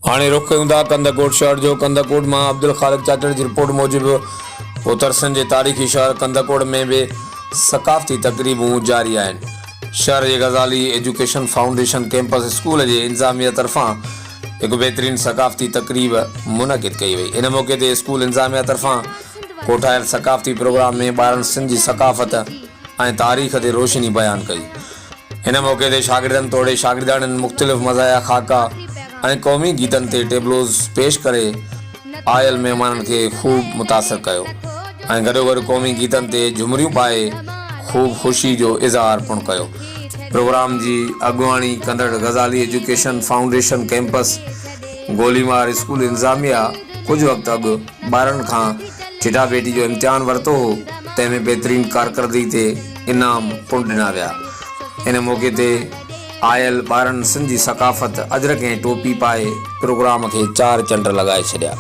हाणे रुख कयूं था कंदकोट शहर जो। कंदकोट मां अब्दुल ख़ालिक चाचड़ जी रिपोर्ट मूजिबि उत्तरसंड जे तारीख़ी शहर कंदकोट में भी सकाफ़ती तकरीबूं जारी आहिनि। शहर जे Ghazali education foundation campus school जे इंतज़ामिया तरफ़ां एक बेहतरीन सकाफ़ती तकरीब मुनक़िद कई वई। इन मौक़े ते स्कूल इंतज़ामिया तरफ़ां कोठायल सकाफ़ती प्रोग्राम में ॿारनि सिंध जी सकाफ़त ऐं तारीख़ ते रोशनी बयान कई। इन मौक़े ते शागिर्दनि तोड़े शागिर्दाणनि मुख़्तलिफ़ मज़ाया खाका ऐं क़ौमी गीतनि ते टेबलोज़ पेश करे आयल महिमाननि खे ख़ूब मुतासिर कयो ऐं गॾोगॾु क़ौमी गीतनि ते झुमरियूं पाए ख़ूब ख़ुशी जो इज़हार पिणु कयो। प्रोग्राम जी अॻुवाणी कंदड़ Ghazali education foundation campus गोलीमार school इंतज़ामिया कुछ वक़्त अॻु ॿारनि खां चिटाभेटी जो इम्तिहान वरितो हो। तंहिंमें बहितरीन कारकर्दगी ते इनाम पिणु ॾिना विया। इन मौक़े ते आयल ॿारनि सिंध जी सकाफ़त अजरक ऐं टोपी पाए प्रोग्राम खे चार चंड लॻाए छॾिया।